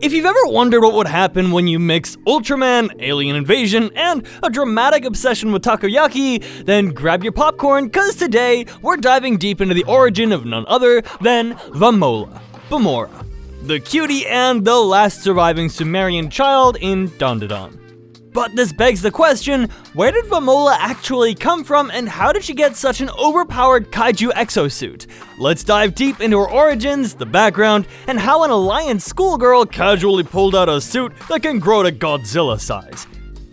If you've ever wondered what would happen when you mix Ultraman, alien invasion, and a dramatic obsession with takoyaki, then grab your popcorn, cause today we're diving deep into the origin of none other than Valoma Bamora, the cutie and the last surviving Sumerian child in Dandadan. But this begs the question, where did Vamola actually come from and how did she get such an overpowered Kaiju Exosuit? Let's dive deep into her origins, the background, and how an alliance schoolgirl casually pulled out a suit that can grow to Godzilla-size.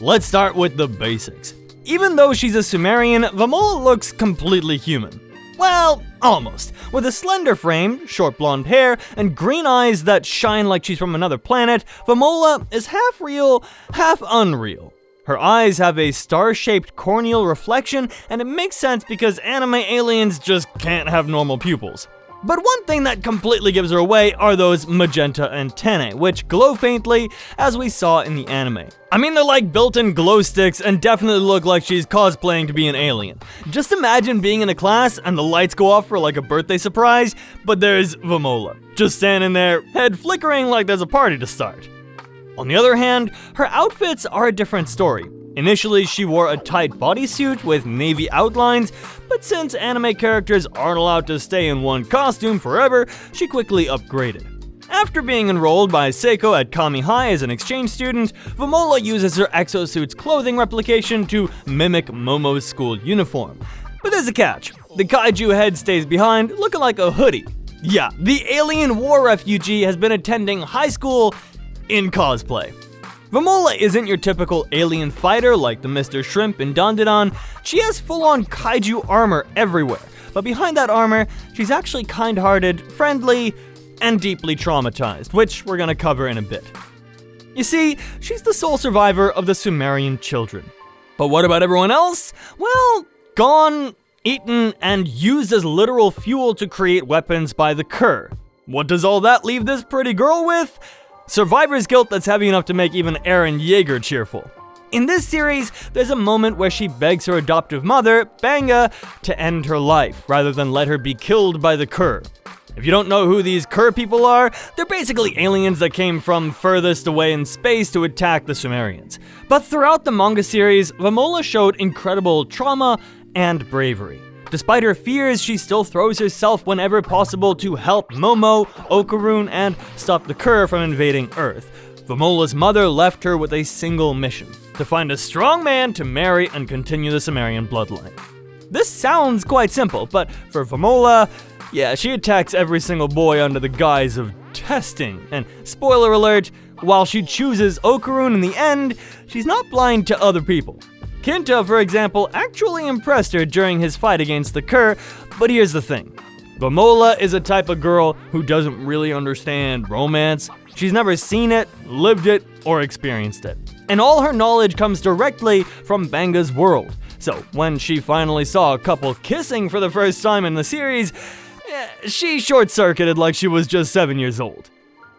Let's start with the basics. Even though she's a Sumerian, Vamola looks completely human. Well, almost. With a slender frame, short blonde hair, and green eyes that shine like she's from another planet, Vamola is half real, half unreal. Her eyes have a star-shaped corneal reflection, and it makes sense because anime aliens just can't have normal pupils. But one thing that completely gives her away are those magenta antennae, which glow faintly, as we saw in the anime. I mean, they're like built-in glow sticks and definitely look like she's cosplaying to be an alien. Just imagine being in a class and the lights go off for like a birthday surprise, but there's Vamola, just standing there, head flickering like there's a party to start. On the other hand, her outfits are a different story. Initially, she wore a tight bodysuit with navy outlines, but since anime characters aren't allowed to stay in one costume forever, she quickly upgraded. After being enrolled by Seiko at Kami High as an exchange student, Vamola uses her exosuit's clothing replication to mimic Momo's school uniform. But there's a catch. The kaiju head stays behind, looking like a hoodie. Yeah, the alien war refugee has been attending high school in cosplay. Vamola isn't your typical alien fighter like the Mr. Shrimp in Dandadan. She has full-on kaiju armor everywhere, but behind that armor, she's actually kind-hearted, friendly, and deeply traumatized, which we're gonna cover in a bit. You see, she's the sole survivor of the Sumerian children. But what about everyone else? Well, gone, eaten, and used as literal fuel to create weapons by the Cur. What does all that leave this pretty girl with? Survivor's guilt that's heavy enough to make even Eren Yeager cheerful. In this series, there's a moment where she begs her adoptive mother, Banga, to end her life, rather than let her be killed by the Cur. If you don't know who these Cur people are, they're basically aliens that came from furthest away in space to attack the Sumerians. But throughout the manga series, Vamola showed incredible trauma and bravery. Despite her fears, she still throws herself whenever possible to help Momo, Okarun, and stop the Cur from invading Earth. Vamola's mother left her with a single mission: to find a strong man to marry and continue the Sumerian bloodline. This sounds quite simple, but for Vamola, yeah, she attacks every single boy under the guise of testing. And spoiler alert, while she chooses Okarun in the end, she's not blind to other people. Kinta, for example, actually impressed her during his fight against the Cur, but here's the thing. Vamola is a type of girl who doesn't really understand romance. She's never seen it, lived it, or experienced it. And all her knowledge comes directly from Banga's world. So when she finally saw a couple kissing for the first time in the series, she short-circuited like she was just 7 years old.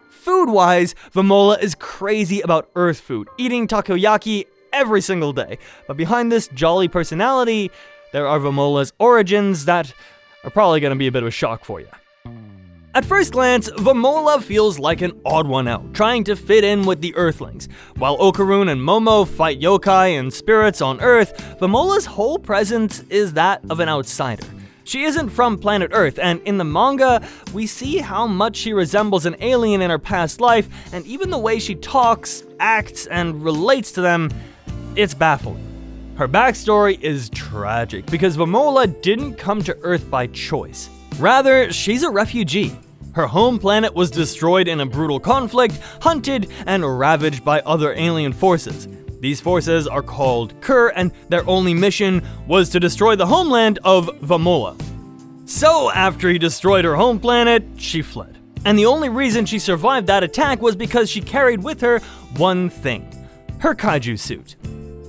Food-wise, Vamola is crazy about Earth food, eating takoyaki every single day. But behind this jolly personality, there are Vamola's origins that are probably going to be a bit of a shock for you. At first glance, Vamola feels like an odd one out, trying to fit in with the Earthlings. While Okarun and Momo fight yokai and spirits on Earth, Vamola's whole presence is that of an outsider. She isn't from planet Earth, and in the manga, we see how much she resembles an alien in her past life, and even the way she talks, acts, and relates to them, it's baffling. Her backstory is tragic, because Vamola didn't come to Earth by choice. Rather, she's a refugee. Her home planet was destroyed in a brutal conflict, hunted, and ravaged by other alien forces. These forces are called Cur, and their only mission was to destroy the homeland of Vamola. So, after he destroyed her home planet, she fled. And the only reason she survived that attack was because she carried with her one thing: her kaiju suit.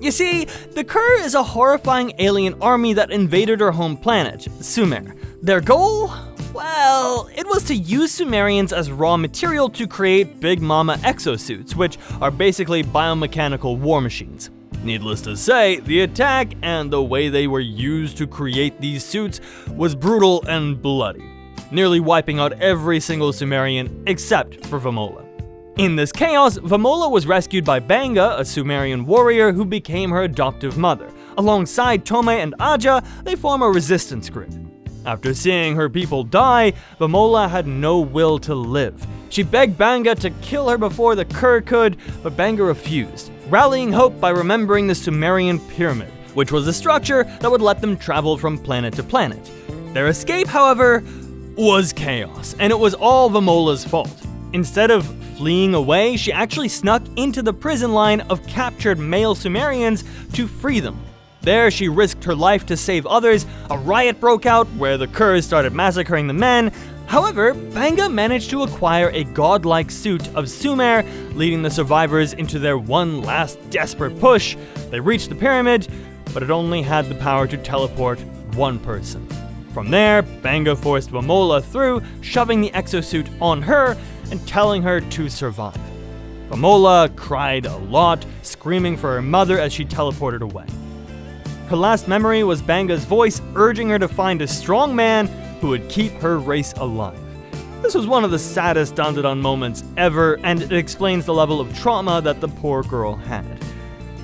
You see, the Cur is a horrifying alien army that invaded her home planet, Sumer. Their goal? Well, it was to use Sumerians as raw material to create Big Mama exosuits, which are basically biomechanical war machines. Needless to say, the attack and the way they were used to create these suits was brutal and bloody, nearly wiping out every single Sumerian except for Vamola. In this chaos, Vamola was rescued by Banga, a Sumerian warrior who became her adoptive mother. Alongside Tome and Aja, they form a resistance group. After seeing her people die, Vamola had no will to live. She begged Banga to kill her before the Cur could, but Banga refused, rallying hope by remembering the Sumerian pyramid, which was a structure that would let them travel from planet to planet. Their escape, however, was chaos, and it was all Vamola's fault. Instead of fleeing away, she actually snuck into the prison line of captured male Sumerians to free them. There, she risked her life to save others. A riot broke out where the Curs started massacring the men. However, Banga managed to acquire a godlike suit of Sumer, leading the survivors into their one last desperate push. They reached the pyramid, but it only had the power to teleport one person. From there, Banga forced Vamola through, shoving the exosuit on her and telling her to survive. Vamola cried a lot, screaming for her mother as she teleported away. Her last memory was Banga's voice urging her to find a strong man who would keep her race alive. This was one of the saddest Dandadan moments ever, and it explains the level of trauma that the poor girl had.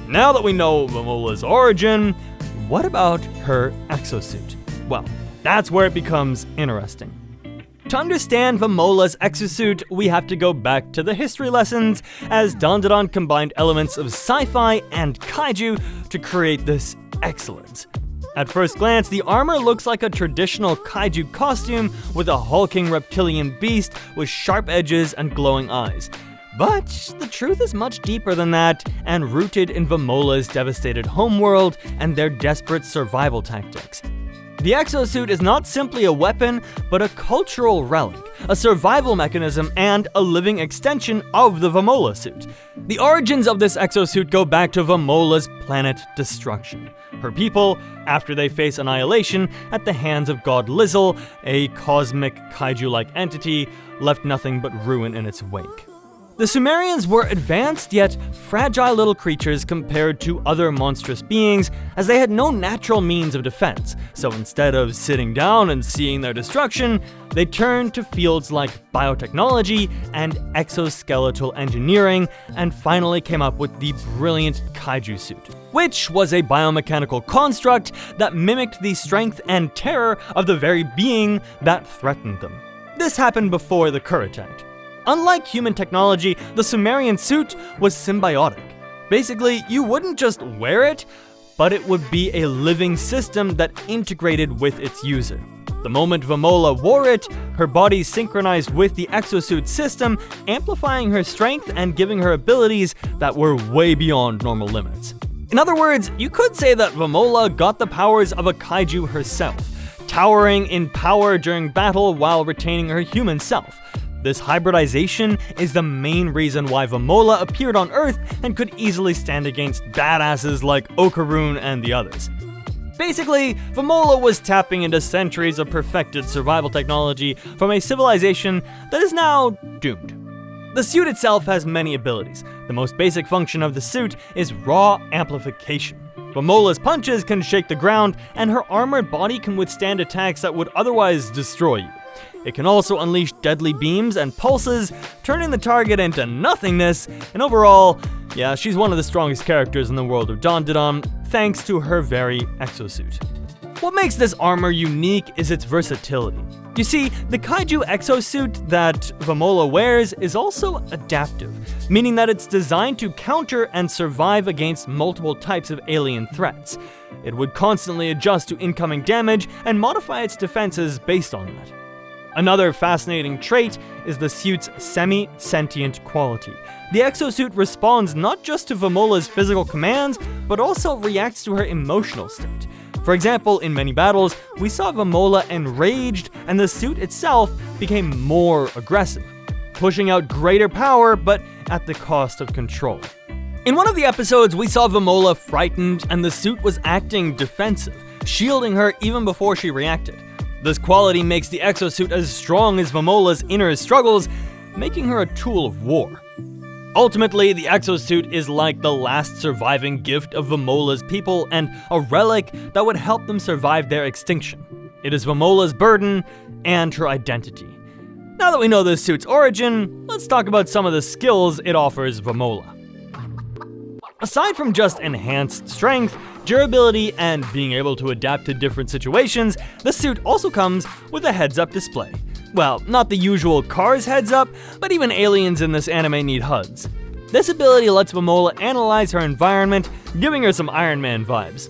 Now that we know Vamola's origin, what about her exosuit? Well, that's where it becomes interesting. To understand Vamola's exosuit, we have to go back to the history lessons, as Dandadan combined elements of sci-fi and kaiju to create this excellence. At first glance, the armor looks like a traditional kaiju costume with a hulking reptilian beast with sharp edges and glowing eyes. But the truth is much deeper than that, and rooted in Vamola's devastated homeworld and their desperate survival tactics. The exosuit is not simply a weapon, but a cultural relic, a survival mechanism, and a living extension of the Vamola suit. The origins of this exosuit go back to Vamola's planet destruction. Her people, after they face annihilation at the hands of God Lizzle, a cosmic kaiju-like entity, left nothing but ruin in its wake. The Sumerians were advanced yet fragile little creatures compared to other monstrous beings, as they had no natural means of defense. So instead of sitting down and seeing their destruction, they turned to fields like biotechnology and exoskeletal engineering, and finally came up with the brilliant Kaiju suit, which was a biomechanical construct that mimicked the strength and terror of the very being that threatened them. This happened before the Cur attacked. Unlike human technology, the Sumerian suit was symbiotic. Basically, you wouldn't just wear it, but it would be a living system that integrated with its user. The moment Vamola wore it, her body synchronized with the exosuit system, amplifying her strength and giving her abilities that were way beyond normal limits. In other words, you could say that Vamola got the powers of a kaiju herself, towering in power during battle while retaining her human self. This hybridization is the main reason why Vamola appeared on Earth and could easily stand against badasses like Okarun and the others. Basically, Vamola was tapping into centuries of perfected survival technology from a civilization that is now doomed. The suit itself has many abilities. The most basic function of the suit is raw amplification. Vamola's punches can shake the ground, and her armored body can withstand attacks that would otherwise destroy you. It can also unleash deadly beams and pulses, turning the target into nothingness, and overall, yeah, she's one of the strongest characters in the world of Dandadan, thanks to her very exosuit. What makes this armor unique is its versatility. You see, the Kaiju Exosuit that Vamola wears is also adaptive, meaning that it's designed to counter and survive against multiple types of alien threats. It would constantly adjust to incoming damage and modify its defenses based on that. Another fascinating trait is the suit's semi-sentient quality. The exosuit responds not just to Vamola's physical commands, but also reacts to her emotional state. For example, in many battles, we saw Vamola enraged, and the suit itself became more aggressive, pushing out greater power, but at the cost of control. In one of the episodes, we saw Vamola frightened, and the suit was acting defensive, shielding her even before she reacted. This quality makes the exosuit as strong as Vamola's inner struggles, making her a tool of war. Ultimately, the exosuit is like the last surviving gift of Vamola's people and a relic that would help them survive their extinction. It is Vamola's burden and her identity. Now that we know this suit's origin, let's talk about some of the skills it offers Vamola. Aside from just enhanced strength, durability, and being able to adapt to different situations, the suit also comes with a heads-up display. Well, not the usual car's heads-up, but even aliens in this anime need HUDs. This ability lets Vamola analyze her environment, giving her some Iron Man vibes.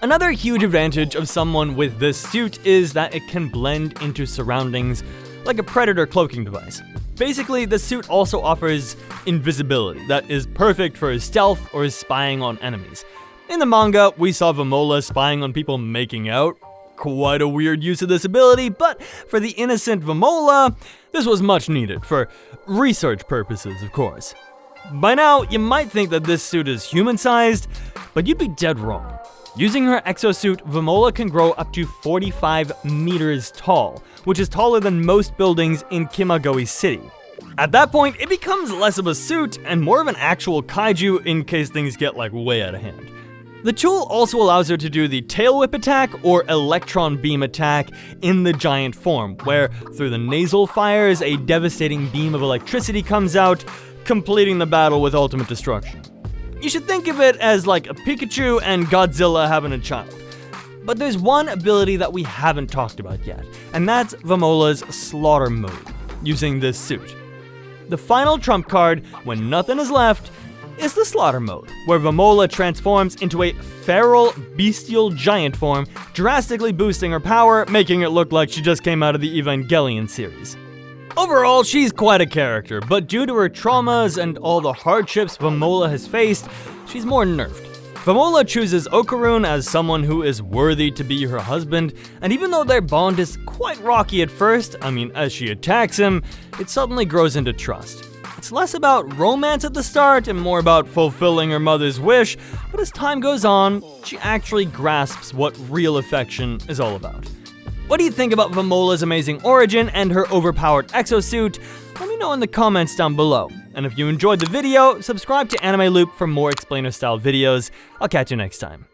Another huge advantage of someone with this suit is that it can blend into surroundings like a predator cloaking device. Basically, the suit also offers invisibility that is perfect for stealth or spying on enemies. In the manga, we saw Vamola spying on people making out. Quite a weird use of this ability, but for the innocent Vamola, this was much needed, for research purposes, of course. By now, you might think that this suit is human-sized, but you'd be dead wrong. Using her exosuit, Vamola can grow up to 45 meters tall, which is taller than most buildings in Kimagoi City. At that point, it becomes less of a suit and more of an actual kaiju in case things get way out of hand. The tool also allows her to do the tail whip attack or electron beam attack in the giant form, where through the nasal fires, a devastating beam of electricity comes out, completing the battle with ultimate destruction. You should think of it as like a Pikachu and Godzilla having a child. But there's one ability that we haven't talked about yet, and that's Vamola's slaughter mode, using this suit. The final trump card, when nothing is left, is the slaughter mode, where Vamola transforms into a feral, bestial giant form, drastically boosting her power, making it look like she just came out of the Evangelion series. Overall, she's quite a character, but due to her traumas and all the hardships Vamola has faced, she's more nerfed. Vamola chooses Okarun as someone who is worthy to be her husband, and even though their bond is quite rocky at first, as she attacks him, it suddenly grows into trust. It's less about romance at the start and more about fulfilling her mother's wish, but as time goes on, she actually grasps what real affection is all about. What do you think about Vamola's amazing origin and her overpowered exosuit? Let me know in the comments down below. And if you enjoyed the video, subscribe to Anime Loop for more explainer-style videos. I'll catch you next time.